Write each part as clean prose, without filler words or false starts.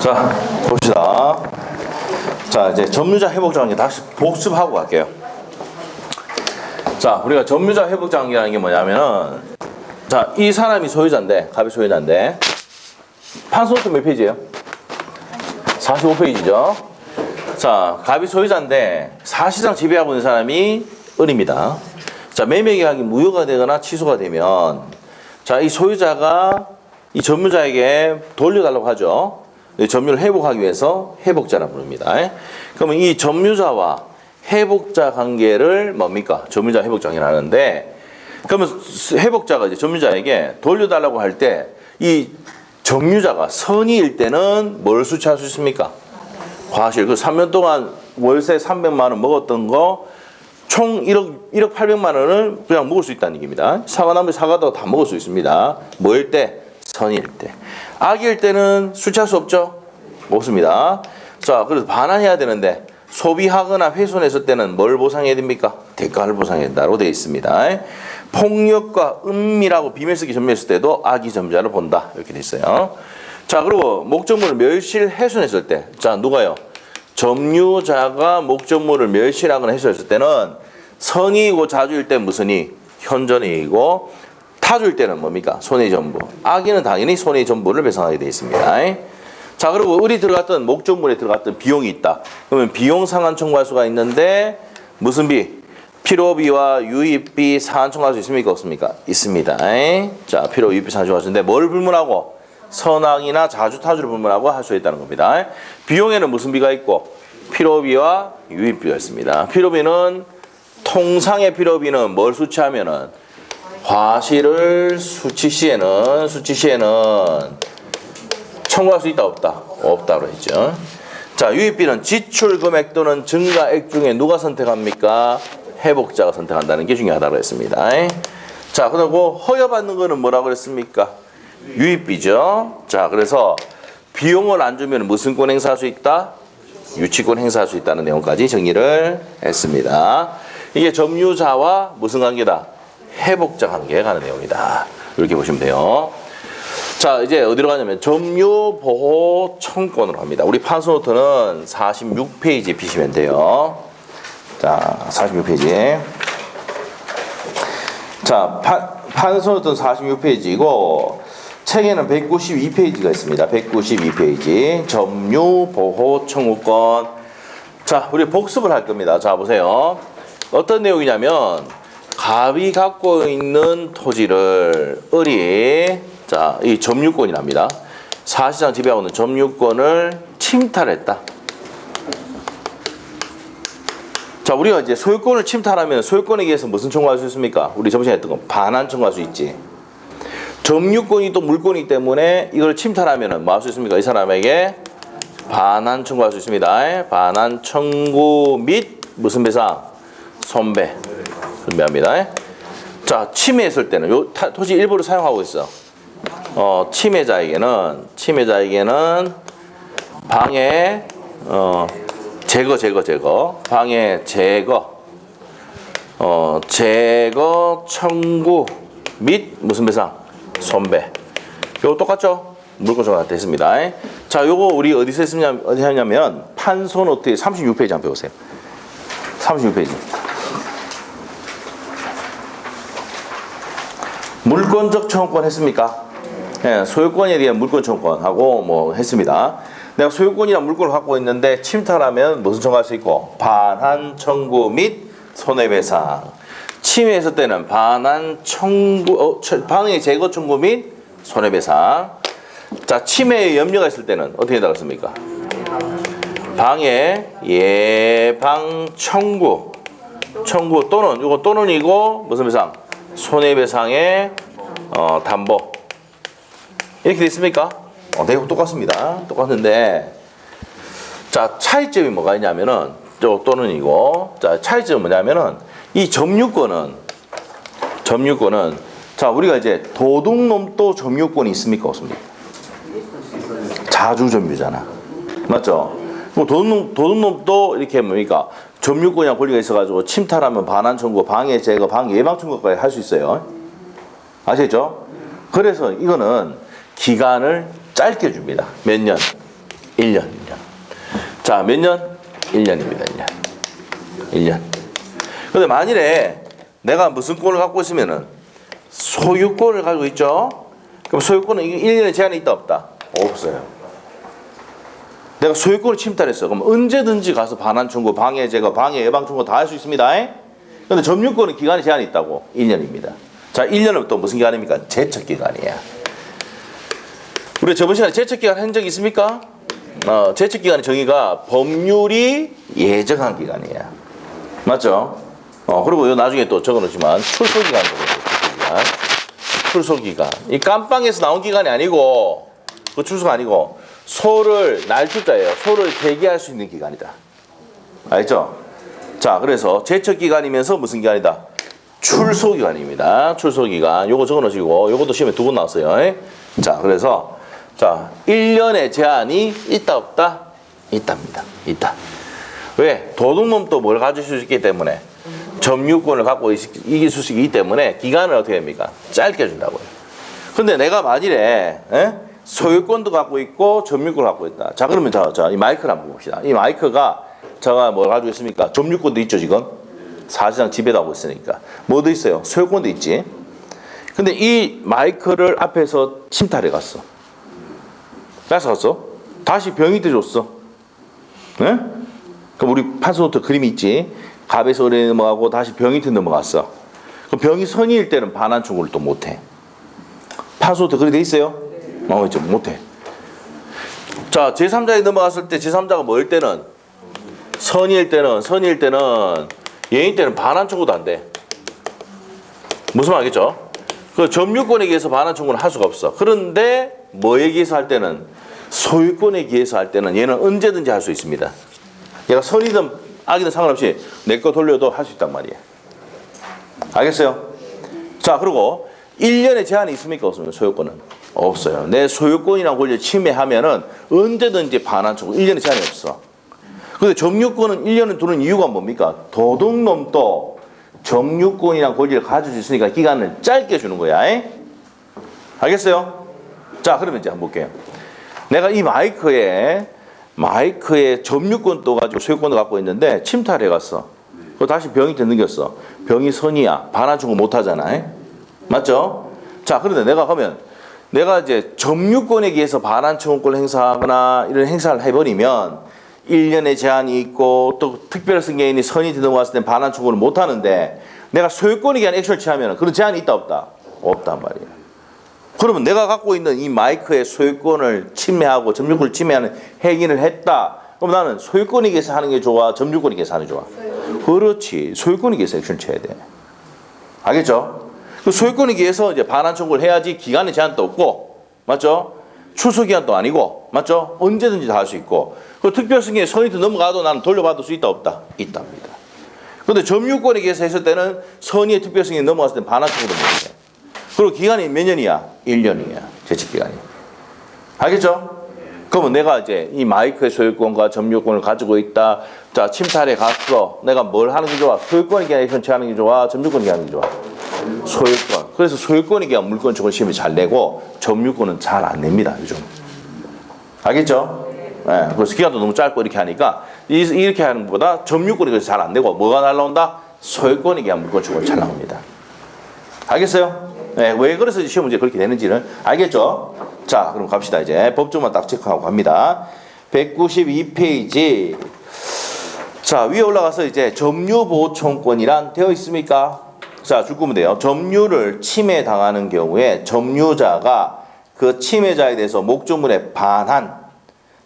자, 봅시다. 자, 이제 점유자 회복장기 다시 복습하고 갈게요. 자, 우리가 점유자 회복장기라는 게 뭐냐면은, 자, 이 사람이 소유자인데, 갑이 소유자인데, 판소노트 몇 페이지예요? 45페이지죠. 자, 갑이 소유자인데 사실상 지배하고 있는 사람이 을입니다. 자, 매매 계약이 무효가 되거나 취소가 되면, 자, 이 소유자가 이 점유자에게 돌려달라고 하죠. 점유를 회복하기 위해서 회복자라 부릅니다. 그러면 이 점유자와 회복자 관계를 뭡니까? 점유자 회복장이라 하는데, 그러면 회복자가 이제 점유자에게 돌려달라고 할 때 이 점유자가 선의일 때는 뭘 수취할 수 있습니까? 과실. 그 3년 동안 월세 300만 원 먹었던 거 총 1억 800만 원을 그냥 먹을 수 있다는 얘기입니다. 사과나무 사과도 다 먹을 수 있습니다. 뭐일 때? 선의일 때. 악일 때는 수취할 수 없죠? 없습니다. 자, 그래서 반환해야 되는데 소비하거나 훼손했을 때는 뭘 보상해야 됩니까? 대가를 보상해야 된다고 되어 있습니다. 폭력과 은밀하고 비밀스럽게 점유했을 때도 악이 점유자를 본다. 이렇게 돼 있어요. 자, 그리고 목적물을 멸실 훼손했을 때, 자, 누가요? 점유자가 목적물을 멸실하거나 훼손했을 때는 선의이고 자주일 때 무슨 이? 현존이이고, 타주일 때는 뭡니까? 손해전부. 악인은 당연히 손해전부를 배상하게 되어 있습니다. 자, 그리고 을이 들어갔던 목적물에 들어갔던 비용이 있다. 그러면 비용 상환 청구할 수가 있는데 무슨 비? 필요비와 유입비 상환 청구할 수 있습니까? 없습니까? 있습니다. 자, 필요, 유입비 상환 청구할 수 있는데 뭘 불문하고? 선악이나 자주타주를 불문하고 할 수 있다는 겁니다. 비용에는 무슨 비가 있고? 필요비와 유입비가 있습니다. 필요비는 통상의 필요비는 뭘 수취하면은 과실을 수취 시에는 청구할 수 있다 없다? 없다로 했죠. 자, 유입비는 지출 금액 또는 증가액 중에 누가 선택합니까? 회복자가 선택한다는 게 중요하다고 했습니다. 자, 그리고 허여받는 거는 뭐라고 그랬습니까? 유입비죠. 자, 그래서 비용을 안 주면 무슨 권 행사할 수 있다? 유치권 행사할 수 있다는 내용까지 정리를 했습니다. 이게 점유자와 무슨 관계다? 회복자 관계에 가는 내용이다. 이렇게 보시면 돼요. 자, 이제 어디로 가냐면 점유보호 청구권으로 갑니다. 우리 판소노트는 46페이지 피시면 돼요. 자, 46페이지. 자, 판소노트는 46페이지이고 책에는 192페이지가 있습니다. 192페이지. 점유보호 청구권. 자, 우리 복습을 할 겁니다. 자, 보세요. 어떤 내용이냐면 갑이 갖고 있는 토지를 을이, 자, 이 점유권이랍니다. 사실상 지배하고 있는 점유권을 침탈했다. 자, 우리가 이제 소유권을 침탈하면 소유권에 의해서 무슨 청구할 수 있습니까? 우리 저번에 했던 거 반환 청구할 수 있지. 점유권이 또 물권이기 때문에 이걸 침탈하면 뭐 할 수 있습니까? 이 사람에게 반환 청구할 수 있습니다. 반환 청구 및 무슨 배상? 손배. 준비합니다. 자, 침해했을 때는 요 토지 일부를 사용하고 있어. 침해자에게는 방해 제거 방해 제거 청구 및 무슨 배상? 손배. 요거 똑같죠? 물권 청구가 됐습니다. 자, 요거 우리 어디서 했냐면 판소노트 36페이지 한번 배우세요. 36페이지. 물권적 청구권 했습니까? 네, 소유권에 대한 물권 청구권하고 뭐 했습니다. 내가 소유권이나 물권을 갖고 있는데 침탈하면 무슨 청구할 수 있고? 반환 청구 및 손해배상. 침해했을 때는 반환 청구, 방해 제거 청구 및 손해배상. 자, 침해에 염려가 있을 때는 어떻게 나갔습니까? 방해 예방 청구 또는 이거 또는이고 무슨 배상? 손해배상의 담보. 이렇게 됐습니까? 내용 똑같습니다. 똑같은데, 자, 차이점이 뭐가 있냐면은 또는이고, 자, 차이점은 뭐냐면은 이 점유권은 자, 우리가 이제 도둑놈도 점유권이 있습니까? 없습니까? 자주 점유잖아. 맞죠? 뭐 도둑놈도 이렇게 뭡니까? 점유권이랑 권리가 있어가지고 침탈하면 반환 청구, 방해 제거, 방해 예방 청구까지 할 수 있어요. 아시겠죠? 그래서 이거는 기간을 짧게 줍니다. 몇 년? 1년. 자, 몇 년? 1년입니다. 1년. 1년. 근데 만일에 내가 무슨 권을 갖고 있으면은 소유권을 가지고 있죠? 그럼 소유권은 1년에 제한이 있다 없다? 없어요. 내가 소유권을 침탈했어. 그럼 언제든지 가서 반환 청구, 방해 제거, 방해 예방 청구 다 할 수 있습니다. 근데 점유권은 기간에 제한이 있다고. 1년입니다. 자, 1년은 또 무슨 기간입니까? 제척 기간이야. 우리 저번 시간에 제척 기간 한 적 있습니까? 제척 기간의 정의가 법률이 예정한 기간이야. 맞죠? 그리고 요 나중에 또 적어놓지만 출소 기간 적어놓습니다. 출소 기간. 이 깜빵에서 나온 기간이 아니고 그 출소가 아니고 소를 날출자예요. 소를 대기할 수 있는 기간이다. 알죠? 자, 그래서 제척 기간이면서 무슨 기간이다? 출소 기간입니다. 출소 기간. 요거 적어 놓으시고 요것도 시험에 2번 나왔어요. 자, 그래서 자, 1년의 제한이 있다 없다? 있답니다. 있다. 왜? 도둑놈도 뭘 가질 수 있기 때문에 점유권을 갖고 이길 수 있기 때문에 기간을 어떻게 합니까? 짧게 준다고요. 근데 내가 만일에 소유권도 갖고 있고 점유권을 갖고 있다. 자, 그러면 자, 이 마이크를 한번 봅시다. 이 마이크가 제가 뭘 가지고 있습니까? 점유권도 있죠, 지금. 사실상 지배도 하고 있으니까. 뭐도 있어요? 소유권도 있지. 근데 이 마이크를 앞에서 침탈해 갔어. 뺏어갔어. 다시 병이 돼줬어. 네? 그럼 우리 판소노트 그림이 있지. 갑에서 을에 넘어가고 다시 병이 넘어갔어. 그럼 병이 선의일 때는 반환 청구를 또 못해. 판소노트 그리 돼 있어요? 있죠. 못해. 자, 제3자에 넘어갔을 때 제3자가 뭐일 때는 선의일 때는 예인 때는 반환 청구도 안 돼. 무슨 말이겠죠? 그 점유권에 의해서 반환 청구는 할 수가 없어. 그런데 뭐에 의해서 할 때는 소유권에 의해서 할 때는 얘는 언제든지 할 수 있습니다. 얘가 선이든 악이든 상관없이 내 거 돌려도 할 수 있단 말이에요. 알겠어요? 자, 그리고 1년의 제한이 있습니까? 없습니까? 소유권은? 없어요. 내 소유권이나 권리를 침해하면은 언제든지 반환 청구. 1년의 제한이 없어. 근데 점유권은 1년을 두는 이유가 뭡니까? 도둑놈도 점유권이나 권리를 가질 수 있으니까 기간을 짧게 주는 거야. 알겠어요? 자, 그러면 이제 한번 볼게요. 내가 이 마이크에 점유권도 가지고 소유권도 갖고 있는데 침탈해 갔어. 그거 다시 병이한테 넘겼어. 병이 선이야. 반환 청구 못 하잖아. 맞죠? 자, 그런데 내가 이제 점유권에 의해서 반환 청구권을 행사하거나 이런 행사를 해버리면 1년의 제한이 있고 또 특별 승계인이 선이 넘어갔을 때 반환 청구를 못 하는데 내가 소유권에 대한 액션을 취하면 그런 제한이 있다 없다? 없단 말이에요. 그러면 내가 갖고 있는 이 마이크의 소유권을 침해하고 점유권을 침해하는 행위를 했다. 그럼 나는 소유권에 의해서 하는 게 좋아? 점유권에 의해서 하는 게 좋아? 그렇지. 소유권에 의해서 액션을 취해야 돼. 알겠죠? 그 소유권에 의해서 이제 반환 청구를 해야지 기간의 제한도 없고, 맞죠? 출소 기간도 아니고, 맞죠? 언제든지 다 할 수 있고, 그 특별 승계에 선이 넘어가도 나는 돌려받을 수 있다 없다? 있답니다. 그런데 점유권에 의해서 했을 때는 선의의 특별 승계에 넘어갔을 때는 반환 청구도 못해. 그리고 기간이 몇 년이야? 1년이야. 제척 기간이. 알겠죠? 그러면 내가 이제 이 마이크의 소유권과 점유권을 가지고 있다. 자, 침탈에 갔어. 내가 뭘 하는 게 좋아? 소유권에 대한 액션 취하는 게 좋아? 점유권에 대한 게 좋아? 소유권. 그래서 소유권에 대한 물권 청구 시험이 잘 내고 점유권은 잘 안 냅니다. 요즘. 알겠죠? 네, 그래서 기간도 너무 짧고 이렇게 하니까 이렇게 하는 것보다 점유권이 잘 안 내고 뭐가 날라온다? 소유권에 대한 물권 청구가 잘 나옵니다. 알겠어요? 네, 왜 그래서 시험 문제 그렇게 되는지는 알겠죠? 자, 그럼 갑시다. 이제 법조만 딱 체크하고 갑니다. 192페이지. 자, 위에 올라가서 이제 점유보호청권이란 되어 있습니까? 자, 줄 거면 돼요. 점유를 침해당하는 경우에 점유자가 그 침해자에 대해서 목조물의 반환,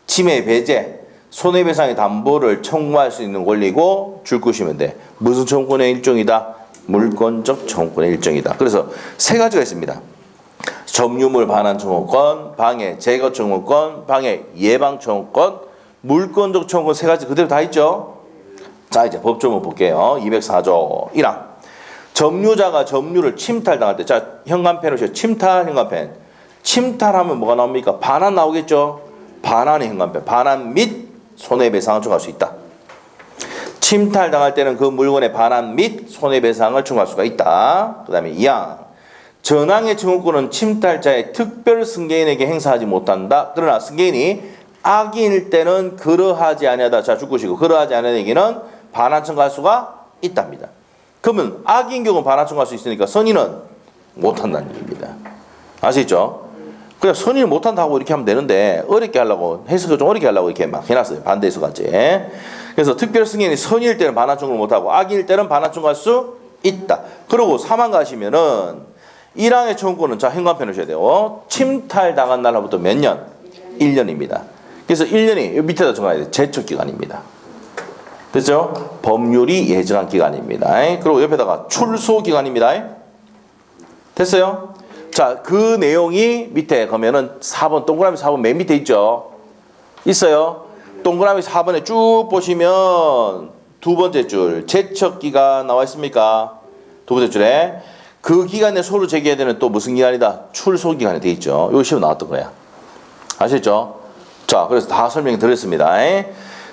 침해 배제, 손해배상의 담보를 청구할 수 있는 권리고 줄 것이면 돼. 무슨 청구권의 일종이다? 물권적 청구권의 일종이다. 그래서 세 가지가 있습니다. 점유물 반환 청구권, 방해 제거 청구권, 방해 예방 청구권, 물권적 청구권 세 가지 그대로 다 있죠? 자, 이제 법조문 볼게요. 204조 1항. 점유자가 점유를 침탈당할 때, 자, 현관펜 오시죠. 침탈, 현관펜. 침탈하면 뭐가 나옵니까? 반환 나오겠죠? 반환의 현관펜. 반환 및 손해배상을 청구할 수 있다. 침탈당할 때는 그 물건의 반환 및 손해배상을 청구할 수가 있다. 그 다음에 2항. 전항의 청구권은 침탈자의 특별 승계인에게 행사하지 못한다. 그러나 승계인이 악인일 때는 그러하지 아니하다. 자, 죽고시고 그러하지 아니하는 얘기는 반환청 갈 수가 있답니다. 그러면 악인 경우는 반환청 갈 수 있으니까 선인은 못한다는 얘기입니다. 아시죠? 그냥 선인을 못한다고 이렇게 하면 되는데 어렵게 하려고 해석을 좀 어렵게 하려고 이렇게 막 해놨어요. 반대 해석까지. 그래서 특별 승인이 선인일 때는 반환청을 못하고 악인일 때는 반환청 갈 수 있다. 그리고 사망 가시면은 1항의 청구권은 자 현관편을 줘야 돼요. 침탈당한 날로부터 몇 년? 1년입니다. 그래서 1년이 밑에다 적어야 돼요. 제척기간입니다. 됐죠? 법률이 예정한 기간입니다. 그리고 옆에다가 출소기간입니다. 됐어요? 자, 그 내용이 밑에 가면은 4번 동그라미 4번 맨 밑에 있죠? 있어요? 동그라미 4번에 쭉 보시면 두 번째 줄 제척기간 나와 있습니까? 두 번째 줄에 그 기간에 소를 제기해야 되는 또 무슨 기간이다? 출소기간이 돼 있죠. 이거 시험 나왔던 거야. 아시죠? 자, 그래서 다 설명 드렸습니다.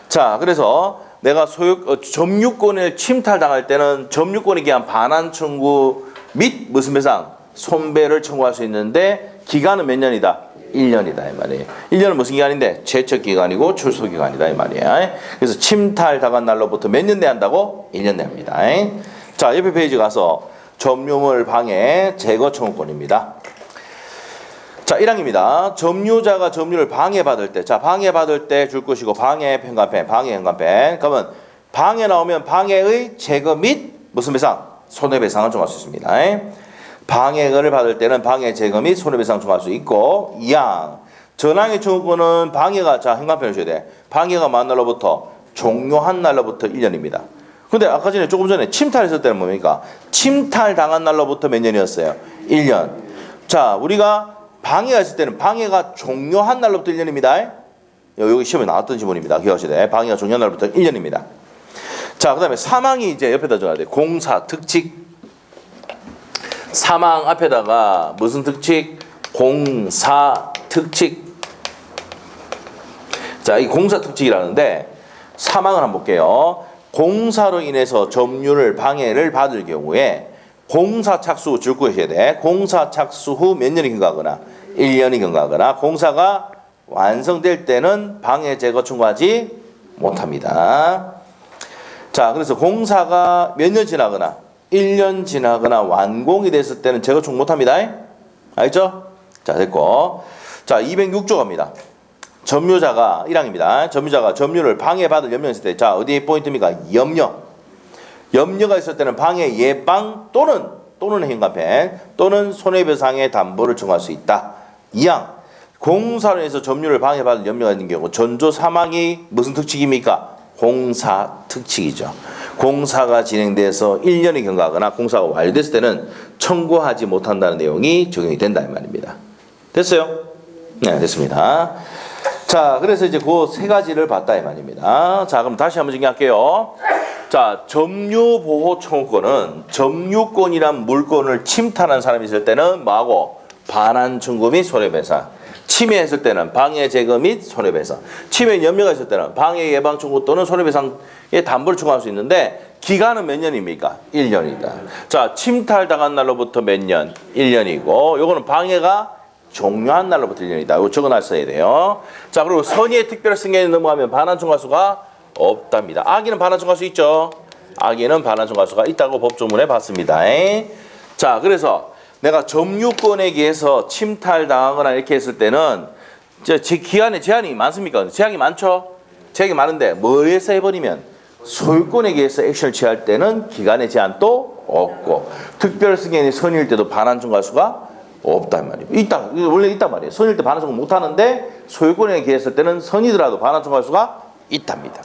자, 그래서 내가 점유권을 침탈당할 때는 점유권에 대한 반환 청구 및 무슨 배상? 손배를 청구할 수 있는데 기간은 몇 년이다? 1년이다 이 말이에요. 1년은 무슨 기간인데? 제척기간이고 출소기간이다 이 말이에요. 그래서 침탈당한 날로부터 몇 년 내야 한다고? 1년 내합니다. 자, 옆에 페이지 가서 점유물 방해 제거 청구권입니다. 자, 1항입니다. 점유자가 점유를 방해받을 때, 자, 방해받을 때 줄 것이고 방해 현관펜, 방해 현관펜. 그러면 방해 나오면 방해의 제거 및 무슨 배상? 손해배상을 청구할 수 있습니다. 방해를 받을 때는 방해 제거 및 손해배상 청구할 수 있고 2항. 전항의 청구권은 방해가 자 현관펜을 줘야 돼. 방해가 만 날로부터 종료한 날로부터 1년입니다. 근데 아까 전에 조금 전에 침탈했을 때는 뭡니까? 침탈 당한 날로부터 몇 년이었어요? 1년. 자, 우리가 방해가 있을 때는 방해가 종료한 날로부터 1년입니다. 여기 시험에 나왔던 지문입니다. 기억하시되 방해가 종료한 날로부터 1년입니다. 자, 그 다음에 사망이 이제 옆에다 적어야 돼. 공사, 특칙. 사망 앞에다가 무슨 특칙? 공사, 특칙. 자, 이 공사 특칙이라는데 사망을 한번 볼게요. 공사로 인해서 점유를 방해를 받을 경우에 공사 착수 후 줄 것이어야 돼. 공사 착수 후 몇 년이 경과하거나 1년이 경과하거나 공사가 완성될 때는 방해 제거 청구하지 못합니다. 자, 그래서 공사가 몇 년 지나거나 1년 지나거나 완공이 됐을 때는 제거 청구 못합니다. 알죠? 자, 됐고. 자, 206조 갑니다. 점유자가 1항입니다. 점유자가 점유를 방해받을 염려가 있을 때, 자, 어디에 포인트입니까? 염려. 염려가 있을 때는 방해 예방 또는 현관펜 또는 손해배상의 담보를 청구할 수 있다. 2항. 공사로 인해서 점유를 방해받을 염려가 있는 경우 전조 사망이 무슨 특칙입니까? 공사 특칙이죠. 공사가 진행돼서 1년이 경과하거나 공사가 완료됐을 때는 청구하지 못한다는 내용이 적용이 된다 이 말입니다. 됐어요? 네, 됐습니다. 자, 그래서 이제 그 세 가지를 봤다 이 말입니다. 자, 그럼 다시 한번 정리할게요. 자, 점유보호 청구권은 점유권이란 물건을 침탈한 사람이 있을 때는 뭐하고? 반환 청구 및 손해배상. 침해했을 때는 방해 제거 및 손해배상. 침해 염려가 있을 때는 방해 예방 청구 또는 손해배상의 담보를 청구할 수 있는데 기간은 몇 년입니까? 1년이다. 자, 침탈당한 날로부터 몇 년? 1년이고 요거는 방해가 종료한 날로부터 1년이다. 이거 적어놨어야 돼요. 자, 그리고 선의의 특별 승인에 넘어가면 반환 청구할 수가 없답니다. 악인은 반환 청구할 수 있죠. 악인은 반환 청구할 수가 있다고 법조문에 봤습니다. 자, 그래서 내가 점유권에 의해서 침탈당하거나 이렇게 했을 때는 기한에 제한이 많습니까? 제한이 많죠. 제한이 많은데 뭐에서 해버리면 소유권에 의해서 액션을 취할 때는 기간의 제한도 없고 특별 승인이 선의일 때도 반환 청구할 수가 없단 말이에요. 있다. 원래 있단 말이에요. 선일 때 반환 청구 못 하는데 소유권에 의했을 때는 선이더라도 반환 청구할 수가 있답니다.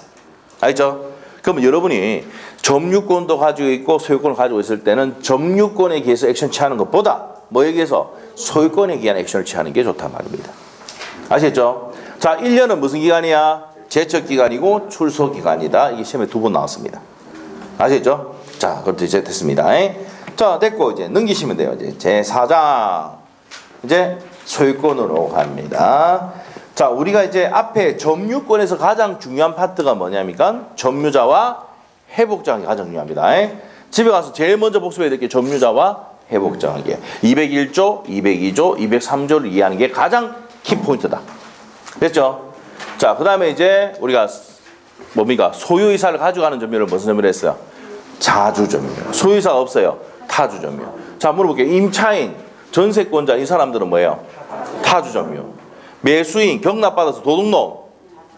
알죠? 그러면 여러분이 점유권도 가지고 있고 소유권을 가지고 있을 때는 점유권에 의해서 액션 취하는 것보다 뭐에 의해서 소유권에 의한 액션을 취하는 게 좋단 말입니다. 아시겠죠? 자, 1년은 무슨 기간이야? 제척기간이고 출소기간이다. 이게 시험에 2번 나왔습니다. 아시겠죠? 자, 그것도 이제 됐습니다. 자, 됐고 이제 넘기시면 돼요. 이제 제4장 이제 소유권으로 갑니다. 자, 우리가 이제 앞에 점유권에서 가장 중요한 파트가 뭐냐니까 점유자와 회복자가 가장 중요합니다. 집에 가서 제일 먼저 복습해야 될 게 점유자와 회복자관계. 201조, 202조, 203조를 이해하는 게 가장 키포인트다. 됐죠? 자, 그 다음에 이제 우리가 뭡니까? 소유이사를 가져가는 점유를 무슨 점유를 했어요? 자주점유. 소유이사가 없어요. 타주점유. 자, 물어볼게요. 임차인, 전세권자 이 사람들은 뭐예요? 타주점유. 매수인, 경납받아서 도둑놈,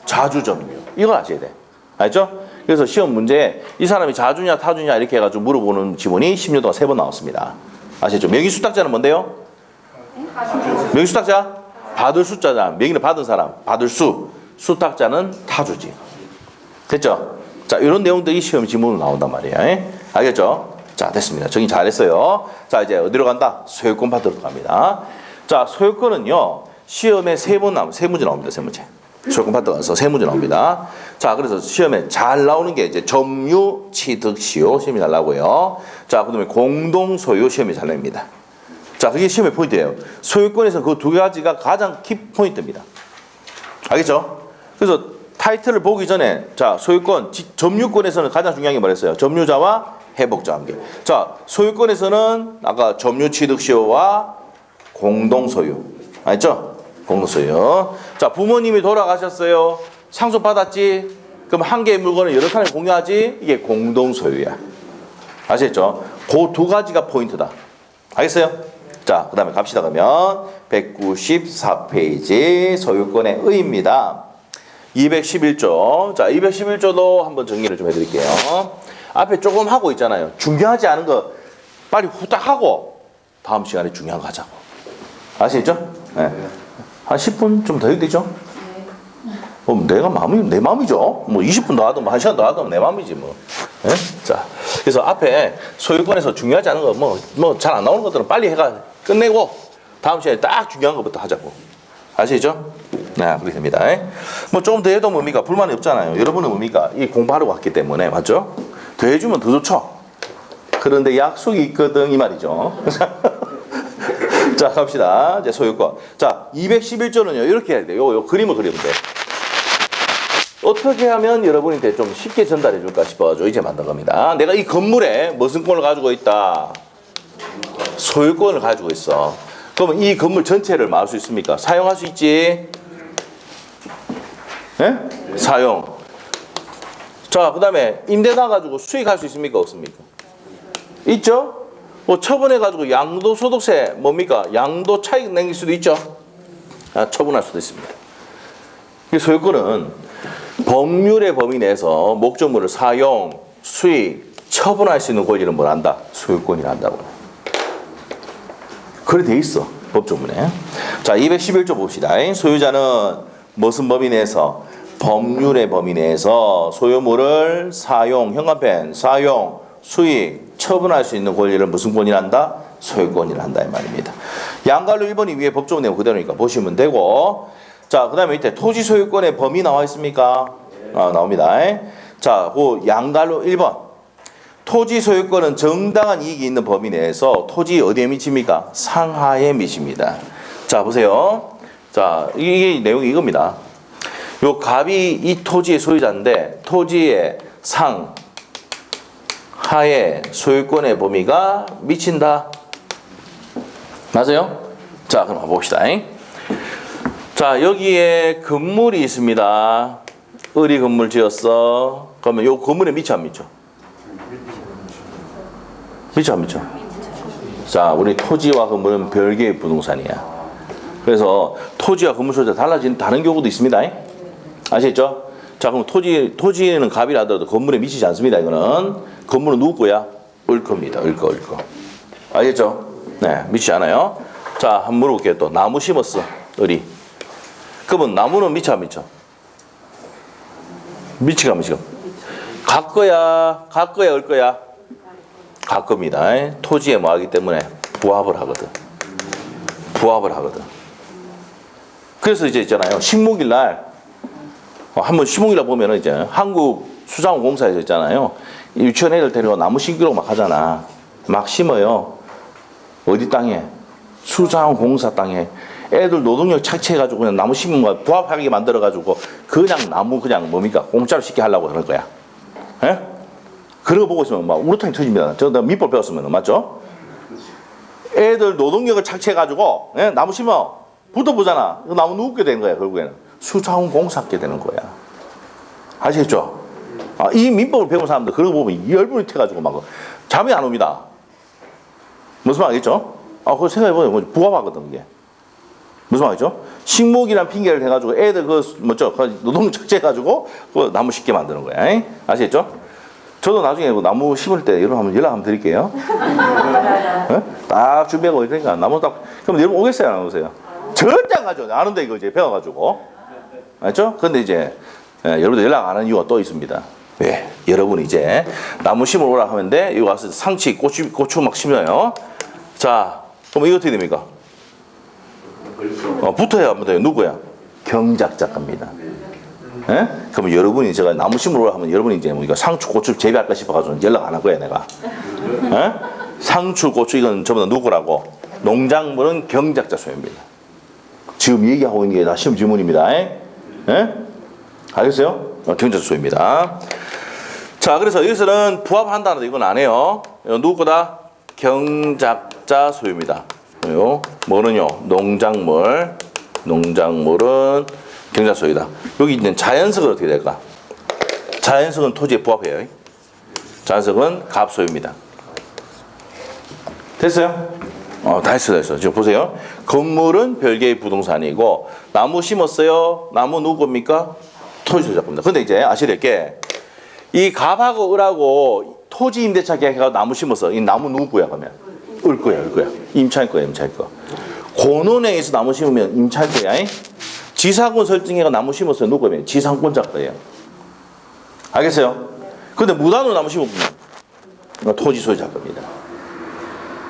자주점유. 이걸 아셔야 돼. 알죠? 그래서 시험 문제에 이 사람이 자주냐 타주냐 이렇게 해가지고 물어보는 지문이 10년 동안 3번 나왔습니다. 아시죠? 명의수탁자는 뭔데요? 명의수탁자? 받을 숫자잖아. 명의를 받은 사람. 받을 수. 수탁자는 타주지. 됐죠? 자, 이런 내용들이 시험 지문으로 나온단 말이에요. 알겠죠? 자, 됐습니다. 정리 잘했어요. 자, 이제 어디로 간다? 소유권 파트로 갑니다. 자, 소유권은요, 시험에 세 문제 나옵니다. 세 문제. 소유권 파트 가서 세 문제 나옵니다. 자, 그래서 시험에 잘 나오는 게 이제 점유, 취득, 시효 시험이 잘 나오고요. 자, 그 다음에 공동 소유 시험이 잘 납니다. 자, 그게 시험의 포인트예요. 소유권에서 그 두 가지가 가장 키 포인트입니다. 알겠죠? 그래서 타이틀을 보기 전에 자, 소유권, 점유권에서는 가장 중요한 게 뭐랬어요? 점유자와 회복자 관계. 자, 소유권에서는 아까 점유, 취득, 시효와 공동 소유. 알죠? 공동 소유. 자, 부모님이 돌아가셨어요. 상속 받았지? 그럼 한 개의 물건을 여러 사람이 공유하지? 이게 공동 소유야. 아시겠죠? 그 두 가지가 포인트다. 알겠어요? 자, 그 다음에 갑시다. 그러면 194페이지 소유권의 의입니다. 211조. 자, 211조도 한번 정리를 좀 해드릴게요. 앞에 조금 하고 있잖아요. 중요하지 않은 거 빨리 후딱 하고 다음 시간에 중요한 거 하자고. 아시겠죠? 네. 한 10분 좀 더 해도 되죠? 내가 내 마음이죠. 뭐 20분 더 하든 뭐 1시간 더 하든 내 마음이지 뭐. 네? 자, 그래서 앞에 소유권에서 중요하지 않은 거 뭐 잘 안 나오는 것들은 빨리 해가 끝내고 다음 시간에 딱 중요한 것부터 하자고. 아시죠? 네, 그렇게 됩니다. 뭐 조금 더 해도 뭡니까? 불만이 없잖아요. 여러분은 뭡니까? 이 공부하려고 왔기 때문에, 맞죠? 더 해주면 더 좋죠? 그런데 약속이 있거든, 이 말이죠. 자, 갑시다. 이제 소유권. 자, 211조는요, 이렇게 해야 돼요. 요 그림을 그리면 돼. 어떻게 하면 여러분한테 좀 쉽게 전달해 줄까 싶어가지고 이제 만든 겁니다. 내가 이 건물에 무슨 권을 가지고 있다? 소유권을 가지고 있어. 그러면 이 건물 전체를 뭐 할 수 있습니까? 사용할 수 있지? 예? 사용. 자, 그 다음에 임대 나가지고 수익할 수 있습니까? 없습니까? 있죠? 뭐 처분해가지고 양도소득세 뭡니까? 양도 차익 남길 수도 있죠? 처분할 수도 있습니다. 이 소유권은 법률의 범위 내에서 목적물을 사용, 수익, 처분할 수 있는 권리를 뭘 한다? 소유권이라 한다고. 그래 돼 있어. 법조문에. 자, 211조 봅시다. 소유자는 무슨 범위 내에서? 법률의 범위 내에서 소유물을 사용, 현관펜, 사용, 수익, 처분할 수 있는 권리를 무슨 권이라 한다? 소유권이라 한다 이 말입니다. 양갈로 1번이 위에 법조문 내용 그대로니까 보시면 되고, 자, 그 다음에 밑에 토지 소유권의 범위 나와 있습니까? 나옵니다. 자, 그 양갈로 1번. 토지 소유권은 정당한 이익이 있는 범위 내에서 토지 어디에 미칩니까? 상하에 미칩니다. 자, 보세요. 자, 이게 내용이 이겁니다. 요 갑이 이 토지의 소유자인데 토지의 상하에 소유권의 범위가 미친다. 맞아요? 자, 그럼 봅시다. 자, 여기에 건물이 있습니다. 을이 건물 지었어. 그러면 요 건물에 미쳐 안 미쳐? 미쳐 안 미쳐? 자, 우리 토지와 건물은 별개의 부동산이야. 그래서 토지와 건물 소유자 달라지는 다른 경우도 있습니다. 아시겠죠? 자, 그럼 토지는 갑이라 하더라도 건물에 미치지 않습니다. 이거는 건물은 누구 거야? 을 겁니다. 을 거. 알겠죠? 네, 미치지 않아요. 자, 한번 물어볼게요. 또 나무 심었어. 을이. 그러면 나무는 미쳐 안 미쳐? 미치가 안 미치가? 각 거야, 을 거야? 각 겁니다. 토지에 뭐 하기 때문에 부합을 하거든. 그래서 이제 있잖아요. 식목일 날 한번 식목일 날 보면은 이제 한국수자원공사에서 있잖아요. 유치원 애들 데리고 나무 심기로 막 하잖아. 막 심어요. 어디 땅에? 수자원공사 땅에. 애들 노동력 착취해가지고 그냥 나무 심은 거 부합하게 만들어가지고 그냥 나무 그냥 뭡니까? 공짜로 쉽게 하려고 그럴 거야. 예? 그런 거 보고 있으면 막 우르탕이 터집니다. 내가 밑볼 배웠으면 맞죠? 애들 노동력을 착취해가지고 예? 나무 심어 붙어보잖아. 나무 누우게 되는 거야 결국에는. 수자원 공사하게 되는 거야. 아시겠죠? 이 민법을 배운 사람들 그런 거 보면 열불이 튀어가지고 막 잠이 안 옵니다. 무슨 말 알겠죠? 그거 생각해보면 부합하거든, 이게. 무슨 말이죠? 식목이란 핑계를 대가지고 애들 노동 착취해가지고 그 나무 심게 만드는 거야. 아시겠죠? 저도 나중에 나무 심을 때 여러분 한번 연락 한번 드릴게요. 네? 딱 준비하고 있으니까 나무 딱 그럼 여러분 오겠어요, 안 오세요? 절대 안 가죠. 아는데 이거 이제 배워가지고. 알죠? 근데 이제 여러분들 연락 안 하는 이유가 또 있습니다. 왜? 여러분이 이제 나무 심으러 오라 하면 돼. 이거 와서 상치, 고추 막 심어요. 자, 그럼 이거 어떻게 됩니까? 붙어야 안 붙어요? 누구야? 경작자입니다. 예? 그럼 여러분이 제가 나무 심으러 오라 하면 여러분이 이제 뭐 이거 상추, 고추 재배할까 싶어가지고 연락 안 할 거야, 내가. 예? 상추, 고추 이건 전부 다 누구라고? 농작물은 경작자 소유입니다. 지금 얘기하고 있는 게 다 시험 질문입니다. 예? 알겠어요? 경작자 소유입니다. 자, 그래서 여기서는 부합한다는데 이건 안 해요. 누구 거다? 경작자 소유입니다. 뭐는요? 농작물은 경작자 소유다. 여기 있는 자연석은 어떻게 될까? 자연석은 토지에 부합해요. 자연석은 갑 소유입니다. 됐어요? 다 했어. 지금 보세요. 건물은 별개의 부동산이고 나무 심었어요. 나무 누구 겁니까? 토지 소유자 겁니다. 근데 이제 아셔야 될 게 이 갑하고 을하고 토지 임대차 계약해서 나무 심었어. 이 나무 누구야 그러면? 을 거야. 임차일 거야. 권원행에서 나무 심으면 임차일 거야. 지상권 설정해가 나무 심었어요. 누구 거면? 지상권자 거예요. 알겠어요? 근데 무단으로 나무 심으면 토지 소유자 겁니다.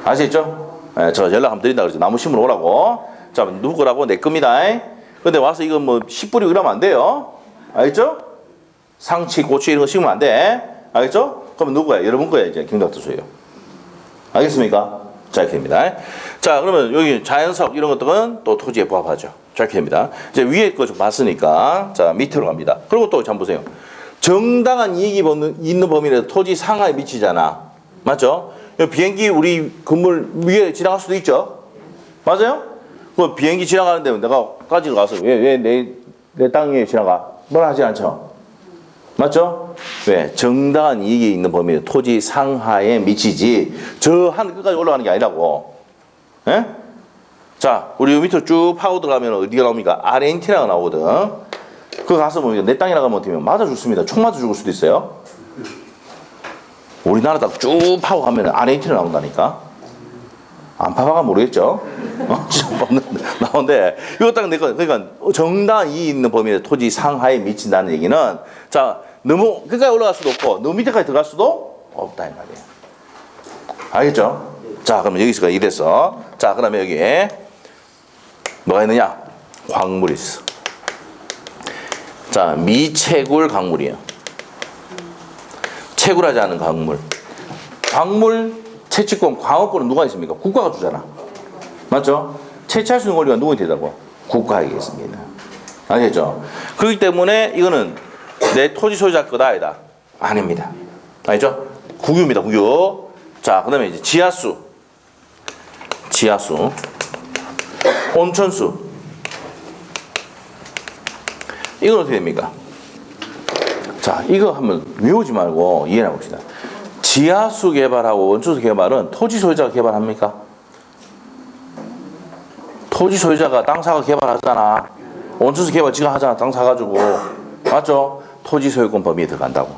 아시겠죠? 제가 연락 한번 드린다 그랬죠. 나무 심으러 오라고. 자, 누구 거라고? 내 겁니다. 근데 와서 이거 뭐 씨 뿌리고 이러면 안 돼요. 알겠죠? 상치, 고추 이런 거 심으면 안 돼. 알겠죠? 그러면 누구야? 여러분 거야, 이제 경작자 소유. 알겠습니까? 자, 이렇게 됩니다. 자, 그러면 여기 자연석 이런 것들은 또 토지에 부합하죠. 자, 이렇게 됩니다. 이제 위에 거 좀 봤으니까, 자, 밑으로 갑니다. 그리고 또 한번 보세요. 정당한 이익이 있는 범위에서 토지 상하에 미치잖아. 맞죠? 비행기 우리 건물 위에 지나갈 수도 있죠. 맞아요? 그 비행기 지나가는데 내가 가지고 가서 왜 내 땅 위에 지나가? 뭐라 하지 않죠? 맞죠? 왜? 정당한 이익이 있는 범위에 토지 상하에 미치지 저 하늘 끝까지 올라가는 게 아니라고. 예? 자, 우리 밑으로 쭉 파고 들어가면 어디가 나옵니까? 아르헨티나가 나오거든. 그거 가서 뭐 내 땅이라 가면 어떻게 맞아 죽습니다. 총 맞아 죽을 수도 있어요. 우리나라 딱 쭉 파고 가면 아르헨티나 나온다니까. 안 파봐가 모르겠죠? 나오는데 이거 딱 내가 그러니까 정당한 이익 있는 범위에 토지 상하에 미친다는 얘기는 자 너무 끝까지 올라갈 수도 없고 너무 밑에까지 들어갈 수도 없다 이 말이에요. 알겠죠? 자, 그러면 여기서가 이래서 자, 그다음에 여기에 뭐가 있느냐? 광물이 있어. 자, 미채굴 광물이에요. 채굴하지 않은 광물 채취권, 광업권은 누가 있습니까? 국가가 주잖아. 맞죠? 채취할 수 있는 권리가 누구한테 되다고? 국가에게 있습니다. 아시겠죠? 그렇기 때문에 이거는 내 토지 소유자 거다 아니다? 아닙니다. 알죠? 국유입니다. 국유. 자, 그 다음에 이제 지하수, 온천수. 이건 어떻게 됩니까? 자, 이거 한번 외우지 말고 이해해 봅시다. 지하수 개발하고 온천수 개발은 토지 소유자가 개발합니까? 토지 소유자가 땅 사가 개발하잖아. 온천수 개발 지가 하잖아. 땅 사가지고. 맞죠? 토지 소유권 범위에 들어간다고.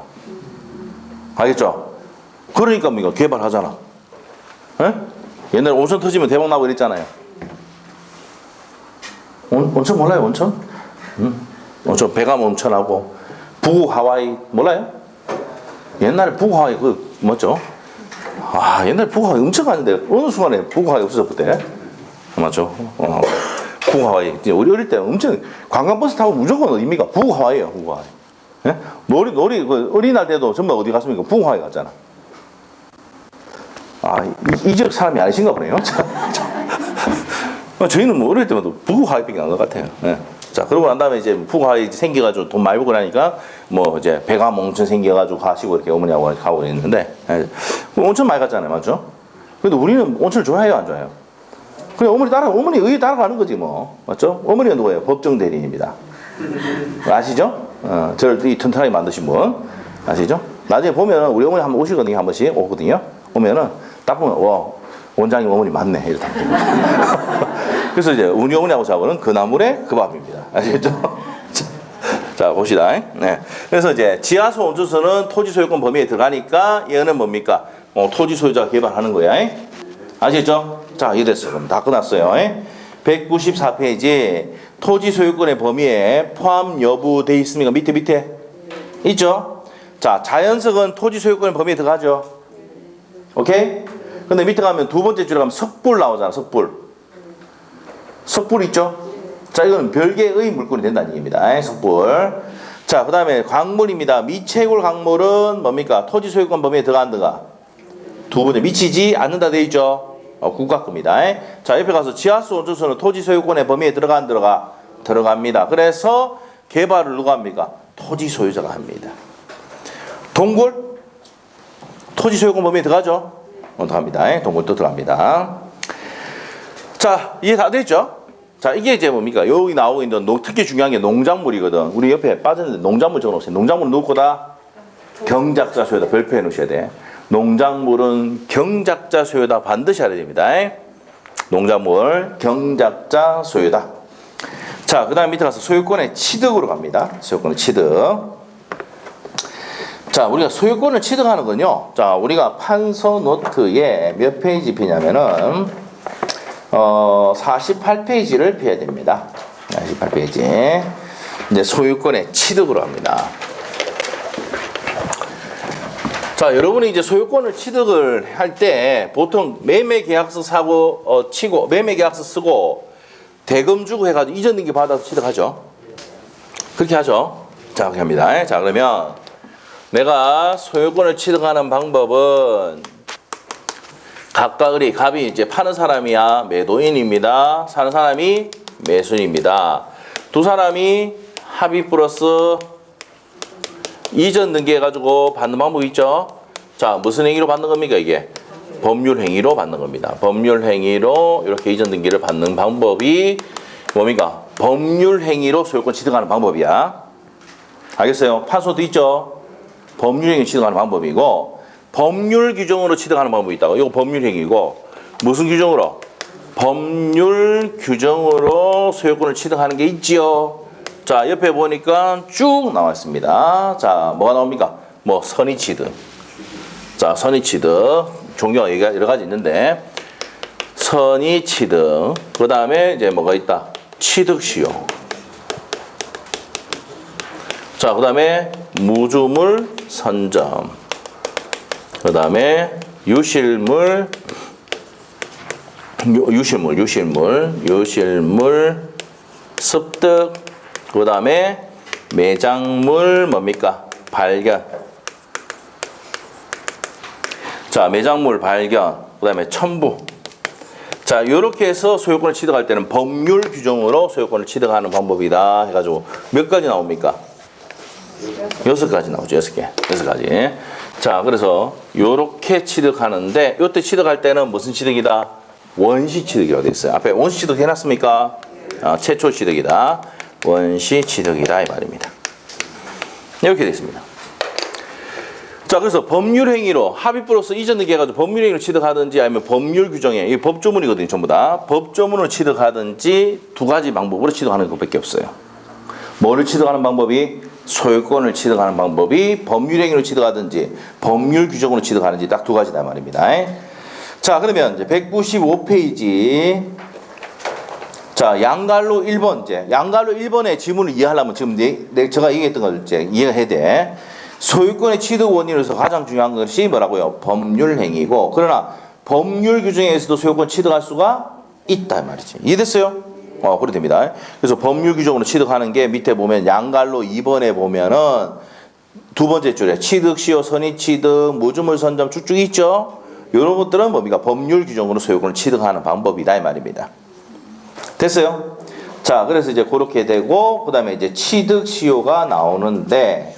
알겠죠? 그러니까 뭐 개발하잖아. 에? 옛날에 온천 터지면 대박 나고 이랬잖아요. 온천 몰라요? 온천? 온천 배감 온천하고 북구 하와이 몰라요? 옛날에 북구 하와이 그 뭐죠? 옛날에 북구 하와이 엄청 갔는데 어느 순간에 북구 하와이 없어졌을 때 맞죠? 북구 하와이 우리 어릴 때 엄청 관광버스 타고 무조건 어디입니까? 북구 하와이예요. 북구 하와이. 예? 놀이 그 어린이날 때도 전부 어디 갔습니까? 북구 하와이 갔잖아. 이 지역 사람이 아니신가 보네요. 저희는 뭐 어릴 때마다 북구 하와이밖에 안 것 같아요. 예. 자, 그러고 난 다음에 이제 북구 하와이 생겨가지고 돈 많이 벌고 나니까 뭐 이제 배감 온천 생겨가지고 가시고 이렇게 어머니하고 가고 있는데 온천 많이 갔잖아요. 맞죠? 근데 우리는 온천을 좋아해요? 안 좋아해요? 그냥 어머니 의에 따라가는 거지 뭐. 맞죠? 어머니가 누구예요? 법정 대리인입니다. 아시죠? 저를 이 튼튼하게 만드신 분. 아시죠? 나중에 보면 우리 어머니 한번 오시거든요. 한 번씩 오거든요. 오면은 딱 보면, 와, 원장님 어머니 맞네. 이렇다. 그래서 이제 우리 어머니하고 저하고는 그 나물에 그 밥입니다. 아시겠죠? 자, 봅시다. 네. 그래서 이제 지하수 온수선은 토지 소유권 범위에 들어가니까 얘는 뭡니까? 토지 소유자가 개발하는 거야. 아시겠죠? 자, 이해됐어요. 그럼 다 끝났어요. 194페이지 토지 소유권의 범위에 포함 여부 돼 있습니까? 밑에 있죠? 자, 자연석은 토지 소유권의 범위에 들어가죠. 오케이? 근데 밑에 가면 두 번째 줄에 가면 석불 나오잖아. 석불 있죠? 자, 이거는 별개의 물건이 된다는 얘기입니다. 석불. 자, 그 다음에 광물입니다. 미채굴 광물은 뭡니까? 토지 소유권 범위에 들어가 안 들어가? 두 번째, 미치지 않는다 돼 있죠? 국가급입니다. 자, 옆에 가서 지하수 온수선은 토지 소유권의 범위에 들어가 안 들어가? 들어갑니다. 그래서 개발을 누가 합니까? 토지 소유자가 합니다. 동굴? 토지 소유권 범위에 들어가죠? 들어갑니다. 동굴도 들어갑니다. 자, 이해 다 됐죠? 자, 이게 이제 뭡니까? 여기 나오고 있는 특히 중요한 게 농작물이거든. 우리 옆에 빠졌는데 농작물 적어놓으세요. 농작물은 누구 거다? 경작자 소유다. 별표해 놓으셔야 돼. 농작물은 경작자 소유다. 반드시 알아야 됩니다. 농작물 경작자 소유다. 자, 그 다음 밑에 가서 소유권의 취득으로 갑니다. 소유권의 취득. 자, 우리가 소유권을 취득하는 건요. 자, 우리가 판서 노트에 몇 페이지 피냐면은 48페이지를 펴야 됩니다. 48페이지. 이제 소유권의 취득으로 합니다. 자, 여러분이 이제 소유권을 취득을 할 때 보통 매매계약서 치고 매매계약서 쓰고 대금 주고 해가지고 이전 등기 받아서 취득하죠. 그렇게 하죠. 자, 그렇게 합니다. 자, 그러면 내가 소유권을 취득하는 방법은 갑과 을이, 갑이 이제 파는 사람이야 매도인입니다. 사는 사람이 매수인입니다. 두 사람이 합의 플러스 이전 등기해가지고 받는 방법이 있죠. 자, 무슨 행위로 받는 겁니까 이게? 법률 행위로 받는 겁니다. 법률 행위로 이렇게 이전 등기를 받는 방법이 뭡니까? 법률 행위로 소유권 취득하는 방법이야. 알겠어요? 판소도 있죠. 법률 행위 취득하는 방법이고 법률 규정으로 취득하는 방법이 있다고. 이거 법률 행위고 무슨 규정으로? 법률 규정으로 소유권을 취득하는 게 있지요. 자, 옆에 보니까 쭉 나와 있습니다. 자, 뭐가 나옵니까? 뭐 선의 취득. 자, 선의 취득. 종류가 여러 가지 있는데 선의 취득. 그 다음에 이제 뭐가 있다? 취득 시효. 자, 그 다음에 무주물 선점. 그 다음에 유실물 습득. 그 다음에 매장물 뭡니까? 발견. 자, 매장물 발견. 그 다음에 첨부. 자, 요렇게 해서 소유권을 취득할 때는 법률 규정으로 소유권을 취득하는 방법이다 해가지고 몇 가지 나옵니까? 6가지 나오죠. 6개. 6가지. 자, 그래서 요렇게 취득하는데 요때 취득할 때는 무슨 취득이다? 원시 취득이라고 되어 있어요. 앞에 원시 취득 해놨습니까? 최초 취득이다. 원시 취득이다 이 말입니다. 이렇게 되어 있습니다. 자, 그래서 법률 행위로 합의 플러스 이전 등기 해가지고 법률 행위로 취득하든지 아니면 법률 규정에 이 법조문이거든요. 전부 다 법조문을 취득하든지 두 가지 방법으로 취득하는 것밖에 없어요. 뭐를 취득하는 방법이? 소유권을 취득하는 방법이 법률 행위로 취득하든지 법률 규정으로 취득하는지 딱 두 가지다 말입니다. 자, 그러면 이제 195페이지. 자, 양갈로 1번 이제 양갈로 1번의 지문을 이해하려면 지금 제가 얘기했던 걸 이제 이해해야 돼. 소유권의 취득 원인으로서 가장 중요한 것이 뭐라고요? 법률 행위고, 그러나 법률 규정에 의해서도 소유권 취득할 수가 있다 말이지. 이해됐어요? 그래 됩니다. 그래서 법률 규정으로 취득하는 게 밑에 보면 양갈로 2번에 보면은 두 번째 줄에 취득 시효, 선의 취득, 무주물 선점 쭉쭉 있죠. 이런 것들은 뭡니까? 법률 규정으로 소유권을 취득하는 방법이다 이 말입니다. 됐어요? 자, 그래서 이제 그렇게 되고 그다음에 이제 취득 시효가 나오는데,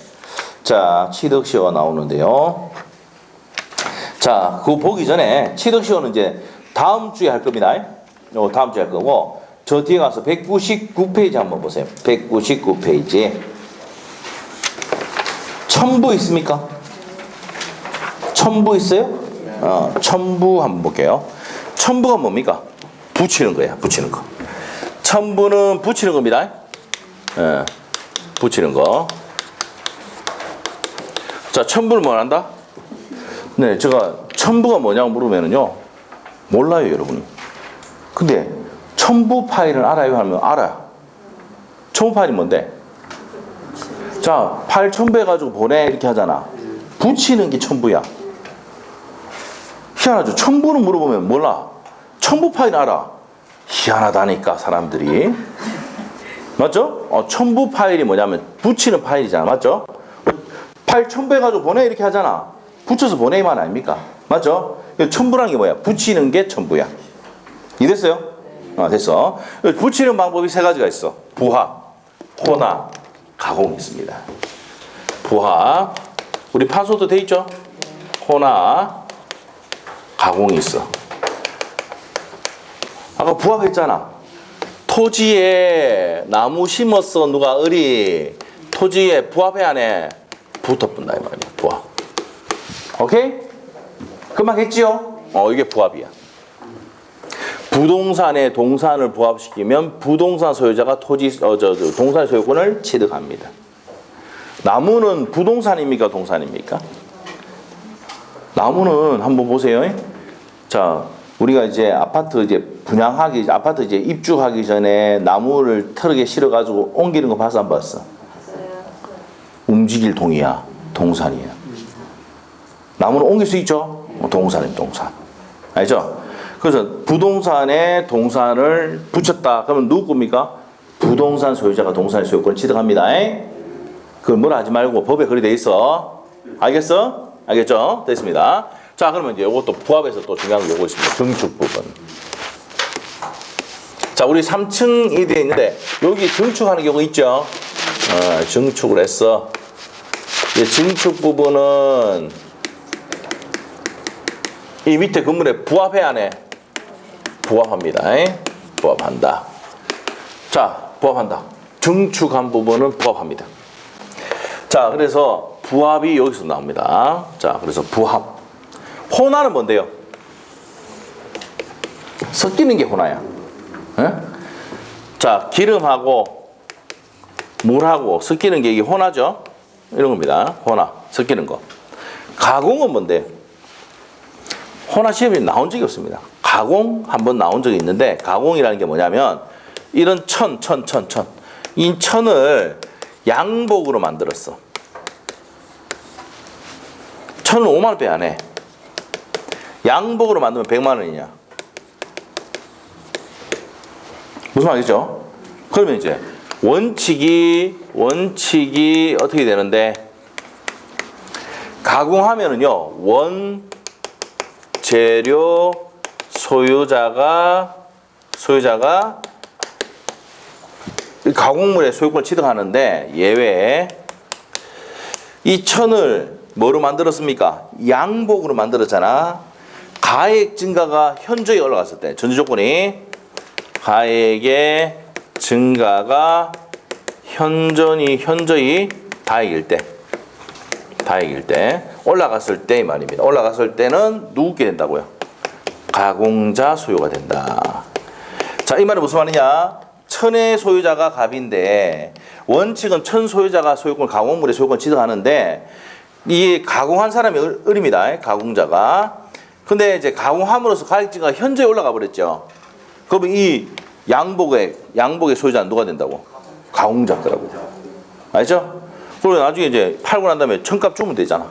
자, 취득 시효가 나오는데요. 자, 그거 보기 전에 취득 시효는 이제 다음 주에 할 겁니다. 다음 주에 할 거고. 저 뒤에 가서 199페이지 한번 보세요. 199페이지. 첨부 있습니까? 첨부 있어요? 첨부 한번 볼게요. 첨부가 뭡니까? 붙이는 거야. 붙이는 거. 첨부는 붙이는 겁니다. 예, 붙이는 거. 자, 첨부를 뭐 한다? 네, 제가 첨부가 뭐냐고 물으면은요, 몰라요, 여러분이. 근데 첨부 파일을 알아요? 하면 알아요. 첨부 파일이 뭔데? 자, 파일 첨부해가지고 보내 이렇게 하잖아. 붙이는 게 첨부야. 희한하죠. 첨부는 물어보면 몰라. 첨부 파일 알아. 희한하다니까 사람들이. 맞죠? 첨부 파일이 뭐냐면 붙이는 파일이잖아. 맞죠? 파일 첨부해가지고 보내 이렇게 하잖아. 붙여서 보내기만 아닙니까? 맞죠? 첨부라는 게 뭐야? 붙이는 게 첨부야. 이해됐어요? 됐어. 붙이는 방법이 세 가지가 있어. 부합, 혼합, 가공이 있습니다. 부합, 우리 판소도 돼 있죠? 혼합, 가공이 있어. 아까 부합했잖아. 토지에 나무 심었어. 누가 을이 토지에 부합해 안 해? 붙어본다 이 말이야. 부합. 오케이? 금방 했지요? 이게 부합이야. 부동산에 동산을 부합시키면 부동산 소유자가 동산의 소유권을 취득합니다. 나무는 부동산입니까? 동산입니까? 나무는 한번 보세요. 자, 우리가 이제 아파트 아파트 입주하기 전에 나무를 트럭에 실어가지고 옮기는 거 봐서 안 봤어? 움직일 동이야. 동산이야. 나무는 옮길 수 있죠? 동산이에요, 동산. 알죠? 그래서 부동산에 동산을 붙였다. 그러면 누구 겁니까? 부동산 소유자가 동산의 소유권을 취득합니다. 그걸 뭐라 하지 말고 법에 그리 돼 있어. 알겠어? 알겠죠? 됐습니다. 자, 그러면 이제 이것도 부합에서 또 중요한 게 이거 있습니다. 증축 부분. 자, 우리 3층이 되어 있는데 여기 증축하는 경우 있죠? 증축을 했어. 이 증축 부분은 이 밑에 건물에 부합해 안 해? 부합합니다. 부합한다. 자, 부합한다. 증축한 부분은 부합합니다. 자, 그래서 부합이 여기서 나옵니다. 자, 그래서 부합. 혼합은 뭔데요? 섞이는 게 혼합이야. 자, 기름하고 물하고 섞이는 게 이게 혼합죠? 이런 겁니다. 혼합. 섞이는 거. 가공은 뭔데? 혼합 시험이 나온 적이 없습니다. 가공 한번 나온 적이 있는데 가공이라는 게 뭐냐면 이런 이 천을 양복으로 만들었어. 천을 5만 원 빼 안 해. 양복으로 만들면 100만 원이냐? 무슨 말이죠? 그러면 이제 원칙이 어떻게 되는데 가공하면은요 원재료 소유자가 가공물의 소유권을 취득하는데 예외에 이 천을 뭐로 만들었습니까? 양복으로 만들었잖아. 가액 증가가 현저히 올라갔을 때 전제 조건이 가액의 증가가 현저히 다액일 때 올라갔을 때 이 말입니다. 올라갔을 때는 누구게 된다고요? 가공자 소유가 된다. 자, 이 말은 무슨 말이냐? 천의 소유자가 갑인데 원칙은 천 소유자가 소유권 가공물의 소유권 취득하는데 이 가공한 사람이 을입니다. 가공자가. 근데 이제 가공함으로써 가액증가 현저히 올라가 버렸죠. 그러면 이 양복의 소유자는 누가 된다고? 가공자 거라고. 알죠? 그리고 나중에 이제 팔고 난 다음에 천값 주면 되잖아.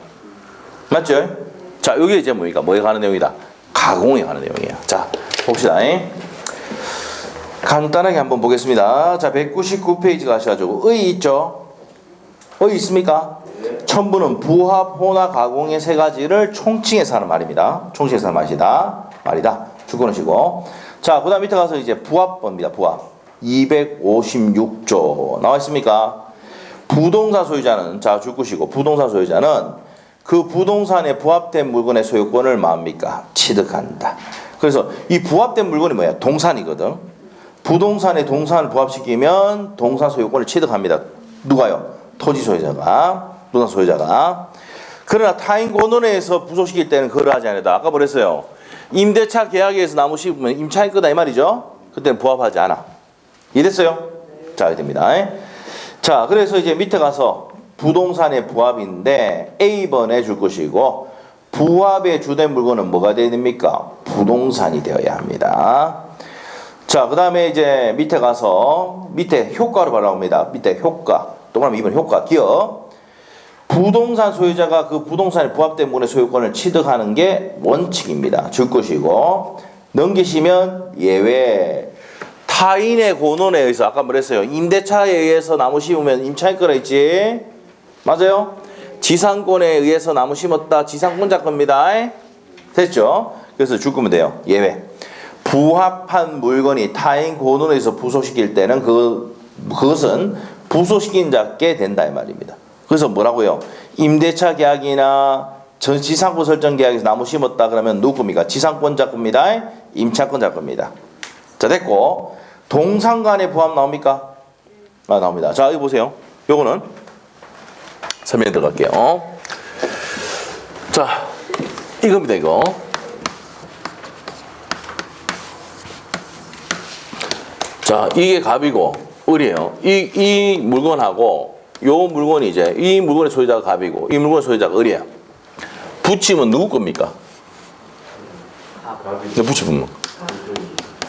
맞죠? 자, 여기 이제 뭡니까? 뭐에 관한 내용이다? 가공에 관한 내용이에요. 자, 봅시다. 간단하게 한번 보겠습니다. 자, 199페이지 가셔가지고 의 있죠? 의 있습니까? 첨부는 부합, 혼합, 가공의 세 가지를 총칭해서 하는 말입니다. 총칭해서 하는 말이다. 주권하시고. 자, 그 다음 밑에 가서 이제 부합법입니다. 부합. 256조. 나와 있습니까? 부동산 소유자는, 자, 주꾸시고, 부동산 소유자는 그 부동산에 부합된 물건의 소유권을 뭡니까? 취득한다. 그래서 이 부합된 물건이 뭐야? 동산이거든. 부동산에 동산을 부합시키면 동산 소유권을 취득합니다. 누가요? 토지 소유자가, 부동산 소유자가. 그러나 타인 권원에서 부속시킬 때는 그걸 하지 않는다. 아까 뭐랬어요? 임대차 계약에서 나무 심으면 임차인 거다 이 말이죠. 그때는 부합하지 않아. 이해됐어요? 자, 이렇게 됩니다. 자, 그래서 이제 밑에 가서 부동산의 부합인데 A번에 줄 것이고 부합의 주된 물건은 뭐가 되어야 됩니까? 부동산이 되어야 합니다. 자, 그 다음에 이제 밑에 가서 밑에 효과로 바라옵니다. 밑에 효과. 동그라미 2번 효과. 기억. 부동산 소유자가 그 부동산에 부합된 물건의 소유권을 취득하는 게 원칙입니다. 줄 것이고 넘기시면 예외. 타인의 권원에 의해서 아까 뭐랬어요? 임대차에 의해서 나무 심으면 임차인 거라 했지? 맞아요? 지상권에 의해서 나무 심었다. 지상권자 겁니다. 됐죠? 그래서 줄 거면 돼요. 예외. 부합한 물건이 타인 권원에 의해서 부속시킬 때는 그것은 부속시킨 자께 된다 이 말입니다. 그래서 뭐라고요? 임대차 계약이나 지상권 설정 계약에서 나무 심었다 그러면 누구 겁니까? 지상권자 겁니다. 임차권자 겁니다. 자, 됐고 동산 간의 부합 나옵니까? 아, 나옵니다. 자, 여기 보세요. 요거는 설명 들어갈게요. 자, 이겁니다, 이거. 자, 이게 갑이고 을이에요. 이 물건하고 요 물건이 이제 이 물건의 소유자가 갑이고 이 물건의 소유자가 을이에요. 붙이면 누구 겁니까? 네, 붙이면.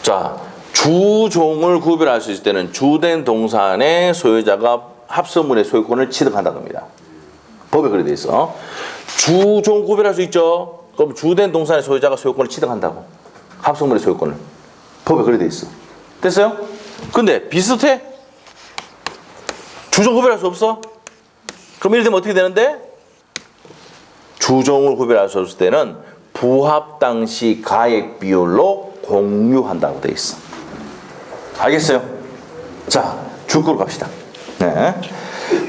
자, 주종을 구별할 수 있을 때는 주된 동산의 소유자가 합성물의 소유권을 취득한다는 겁니다. 법에 그렇게 돼 있어. 주종 구별할 수 있죠? 그럼 주된 동산의 소유자가 소유권을 취득한다고. 합성물의 소유권을. 법에 그렇게 돼 있어. 됐어요? 근데 비슷해? 주종 구별할 수 없어? 그럼 이럴 때면 어떻게 되는데? 주종을 구별할 수 없을 때는 부합 당시 가액 비율로 공유한다고 돼 있어. 알겠어요? 자, 줄거로 갑시다. 네.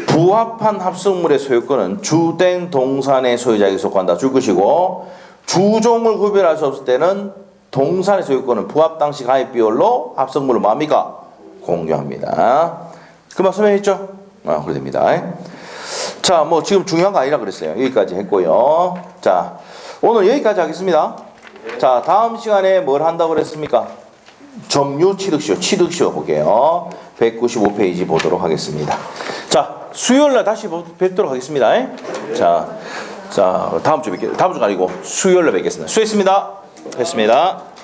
부합한 합성물의 소유권은 주된 동산의 소유자에게 속한다. 줄 것이고 주종을 구별할 수 없을 때는 동산의 소유권은 부합 당시 가액 비율로 합성물을 뭡니까? 공유합니다. 금방 설명했죠? 그래 됩니다. 자, 뭐 지금 중요한 거 아니라 그랬어요. 여기까지 했고요. 자, 오늘 여기까지 하겠습니다. 자, 다음 시간에 뭘 한다고 그랬습니까? 점유 취득시효 볼게요. 195페이지 보도록 하겠습니다. 자, 수요일날 다시 뵙도록 하겠습니다. 자, 다음 주 아니고 수요일날 뵙겠습니다. 수고했습니다. 했습니다.